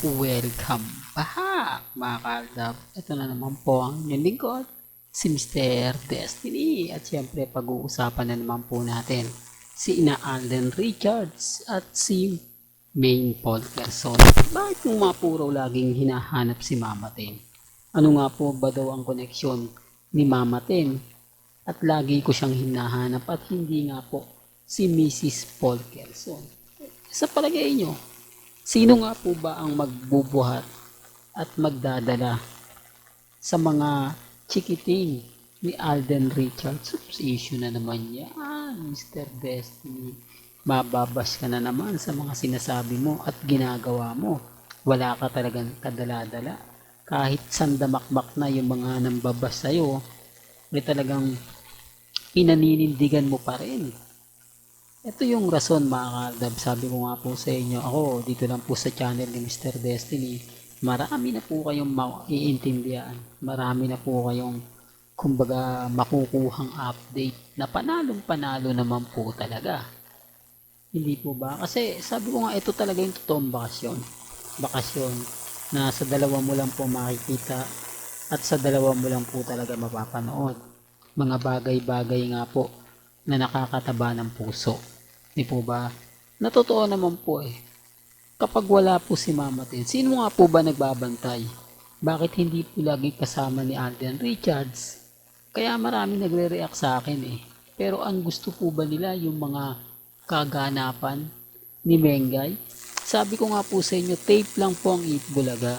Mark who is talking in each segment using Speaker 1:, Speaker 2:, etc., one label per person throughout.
Speaker 1: Welcome back mga kaldab. Ito na naman po ang inyong lingkod, si Mr. Destiny. At syempre pag-uusapan na naman po natin si Ina Alden Richards at si Maine Paul Gerson. Bakit yung mga puro laging hinahanap si Mama Ten? Ano nga po ba daw ang koneksyon ni Mama Ten? At lagi ko siyang hinahanap at hindi nga po si Mrs. Paul Gerson. Sa palagay nyo, sino nga po ba ang magbubuhat at magdadala sa mga chikiting ni Alden Richards? Issue na naman yan, Mr. Destiny. Mababas ka na naman sa mga sinasabi mo at ginagawa mo. Wala ka talagang kadala-dala. Kahit sandamakmak na yung mga nambabas sa'yo, may talagang pinaninindigan mo pa rin. Ito yung rason mga kaldab, sabi ko nga po sa inyo, ako dito lang po sa channel ni Mr. Destiny, marami na po kayong maiintindihan, marami na po kayong kumbaga makukuhang update na panalong-panalo naman po talaga. Hindi po ba? Kasi sabi ko nga ito talaga yung totoong bakasyon na sa dalawa mo lang po makikita at sa dalawa mo lang po talaga mapapanood. Mga bagay-bagay nga po na nakakataba ng puso. Di po ba? Natotoo naman po kapag wala po si Mama Ten, sino nga po ba nagbabantay? Bakit hindi po lagi kasama ni Alden Richards? Kaya marami nagre-react sa akin Pero ang gusto po ba nila yung mga kaganapan ni Mengay? Sabi ko nga po sa inyo, tape lang po ang Eat Bulaga.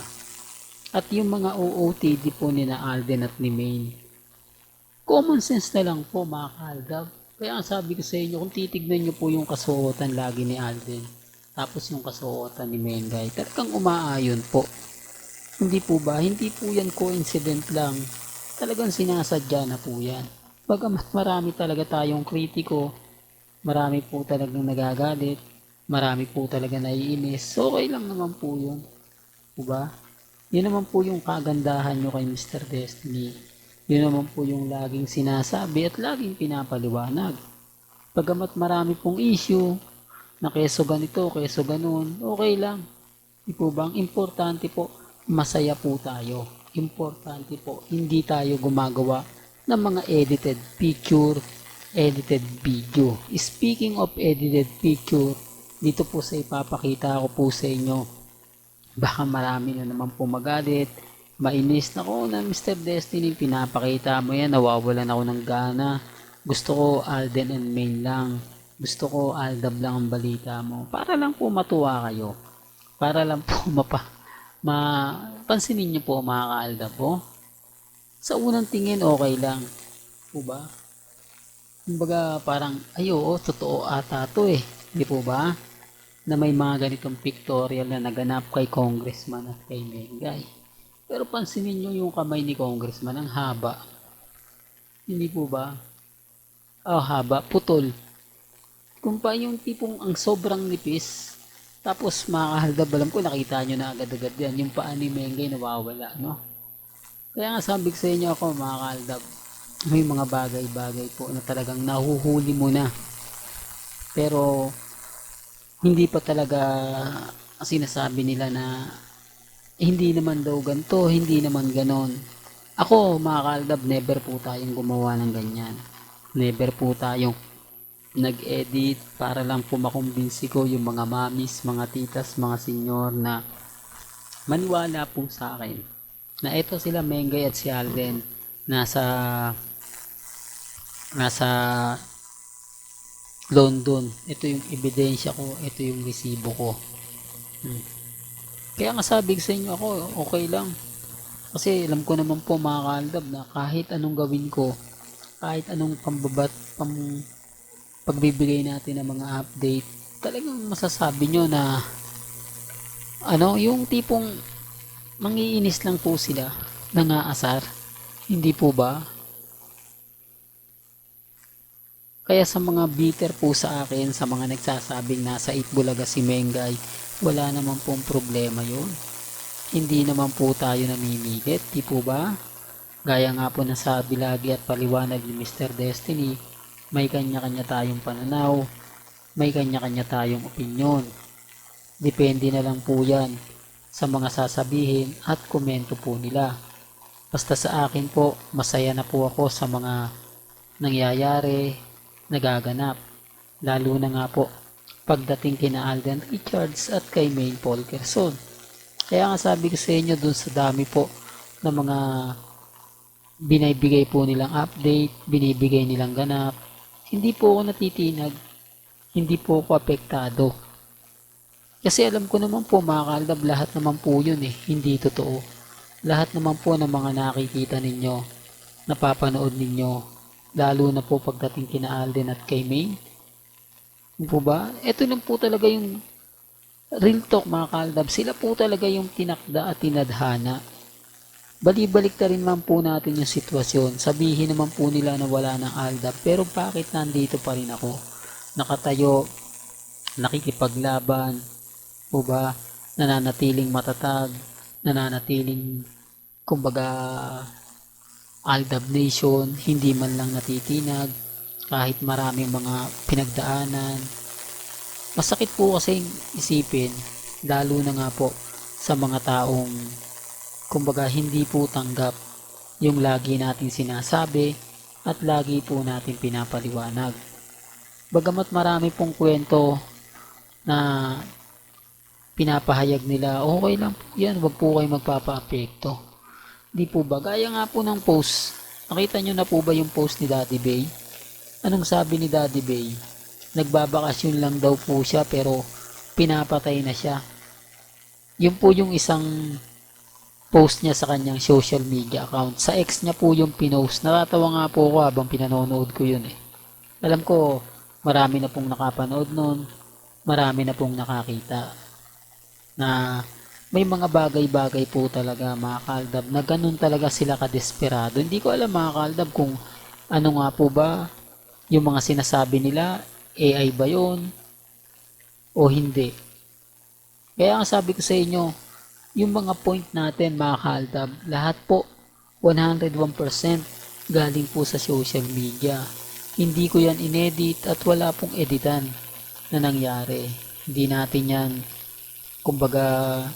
Speaker 1: At yung mga OOTD po ni na Alden at ni Maine, common sense na lang po mga kaldab. Kaya ang sabi ko sa inyo, kung titignan nyo po yung kasuotan lagi ni Alden, tapos yung kasuotan ni Mengay, talagang umaayon po. Hindi po ba? Hindi po yan coincident lang. Talagang sinasadya na po yan. Bagamat marami talaga tayong kritiko, marami po talagang nagagalit, marami po talaga naiinis, okay lang naman po yun. Diba? Yun naman po yung kagandahan nyo kay Mr. Destiny. Yun naman po yung laging sinasabi at laging pinapaliwanag. Bagamat marami pong issue na keso ganito, keso ganun, okay lang. Di po ba? Ang importante po, masaya po tayo. Importante po, hindi tayo gumagawa ng mga edited picture, edited video. Speaking of edited picture, dito po sa ipapakita ko po sa inyo, baka marami na naman po magalit, mainis na ko na Mr. Destiny, pinapakita mo yan, nawawalan ako ng gana. Gusto ko Alden and Maine lang. Gusto ko Aldab lang ang balita mo. Para lang po matuwa kayo. Para lang po pansinin niyo po mga ka-Aldab po. Sa unang tingin okay lang. Po ba? Kumbaga parang, totoo ata to Di po ba? Na may mga ganitong pictorial na naganap kay Congressman at kay Mengay. Pero pansinin nyo yung kamay ni Congressman, ang haba. Hindi po ba? Haba, putol. Kung pa yung tipong ang sobrang nipis, tapos makakahaldab, alam ko nakita nyo na agad-agad yan, yung paa ni Mengay nawawala, no? Kaya nga sabi ko sa inyo ako, mga kahaldab, may mga bagay-bagay po na talagang nahuhuli mo na. Pero, hindi pa talaga sinasabi nila na hindi naman daw ganito, hindi naman ganon. Ako, mga kaaldab, never po tayong gumawa ng ganyan. Never po tayong nag-edit para lang po makumbinsi ko yung mga mamis, mga titas, mga senyor na maniwala po sa akin na ito sila Mengay at si Alden nasa London. Ito yung ebidensya ko, ito yung resibo ko. Kaya nga sabi sa inyo ako, okay lang. Kasi alam ko naman po mga kaaldab na kahit anong gawin ko, kahit anong pagbibigay natin ng mga update, talagang masasabi nyo na yung tipong mangiinis lang po sila, nangaasar. Hindi po ba? Kaya sa mga bitter po sa akin, sa mga nagsasabing nasa Itbulaga si Mengay, wala naman pong problema yun. Hindi naman po tayo namimilit, di po ba? Gaya nga po na sabi lagi at paliwanag ni Mr. Destiny, may kanya-kanya tayong pananaw, may kanya-kanya tayong opinyon. Depende na lang po yan sa mga sasabihin at komento po nila. Basta sa akin po, masaya na po ako sa mga nangyayari, nagaganap. Lalo na nga po pagdating kina Alden Richards at kay Maine Polkerson. Kaya nga sabi ko sa inyo dun sa dami po ng mga binibigay po nilang update, binibigay nilang ganap, hindi po ako natitinag, hindi po ako apektado. Kasi alam ko naman po mga kaaldab, lahat naman po yun hindi totoo. Lahat naman po ng mga nakikita ninyo, napapanood ninyo, lalo na po pagdating kina Alden at kay Maine. Po ba? Ito lang po talaga yung real talk mga kaaldab. Sila po talaga yung tinakda at tinadhana. Balibalik na rin man po natin yung sitwasyon. Sabihin naman po nila na wala ng aldab. Pero bakit nandito pa rin ako? Nakatayo, nakikipaglaban, po ba? Nananatiling matatag, nananatiling kumbaga Aldab Nation, hindi man lang natitinag kahit maraming mga pinagdaanan. Masakit po kasing isipin, lalo na nga po sa mga taong kumbaga hindi po tanggap yung lagi natin sinasabi at lagi po natin pinapaliwanag. Bagamat marami pong kwento na pinapahayag nila, okay lang po yan, wag po kayo magpapa-apekto. Di po ba? Gaya nga po ng post. Nakita nyo na po ba yung post ni Daddy Bay? Anong sabi ni Daddy Bay? Nagbabakasyon lang daw po siya pero pinapatay na siya. Yun po yung isang post niya sa kanyang social media account. Sa ex niya po yung pinost. Natatawa nga po ako habang pinanonood ko yun Alam ko, marami na pong nakapanood nun. Marami na pong nakakita. Na may mga bagay-bagay po talaga mga kaaldab na ganun talaga sila kadesperado. Hindi ko alam mga kaaldab kung ano nga po ba yung mga sinasabi nila, AI ba yun o hindi. Kaya ang sabi ko sa inyo, yung mga point natin mga kaaldab, lahat po 101% galing po sa social media. Hindi ko yan inedit at wala pong editan na nangyari. Hindi natin yan kumbaga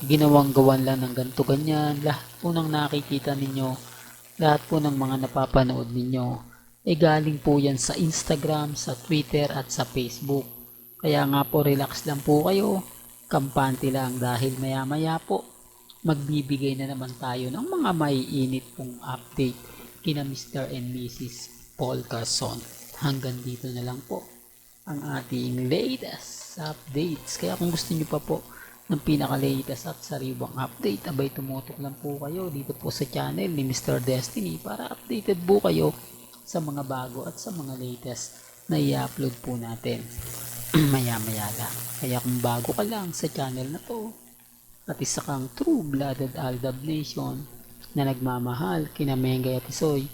Speaker 1: ginawang gawan lang ng ganito ganyan. Lahat po ng nakikita ninyo, lahat po ng mga napapanood ninyo galing po yan sa Instagram, sa Twitter at sa Facebook. Kaya nga po relax lang po kayo, kampante lang dahil maya maya po magbibigay na naman tayo ng mga maiinit pong update kina Mr. and Mrs. Polkerson. Hanggang dito na lang po ang ating latest updates. Kaya kung gusto nyo pa po ng pinaka-latest at sariwang update, abay tumutok lang po kayo dito po sa channel ni Mr. Destiny para updated po kayo sa mga bago at sa mga latest na i-upload po natin maya-maya lang. Kaya kung bago ka lang sa channel na to at isa kang true-blooded Aldab Nation na nagmamahal kina Mengay at Isoy,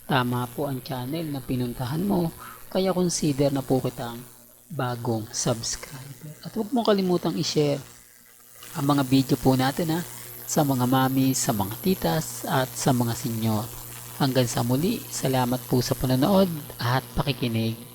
Speaker 1: tama po ang channel na pinuntahan mo, kaya consider na po kitang bagong subscriber. At huwag mong kalimutang i-share ang mga video po natin sa mga mami, sa mga titas at sa mga senyor. Hanggang sa muli, salamat po sa panonood at pakikinig.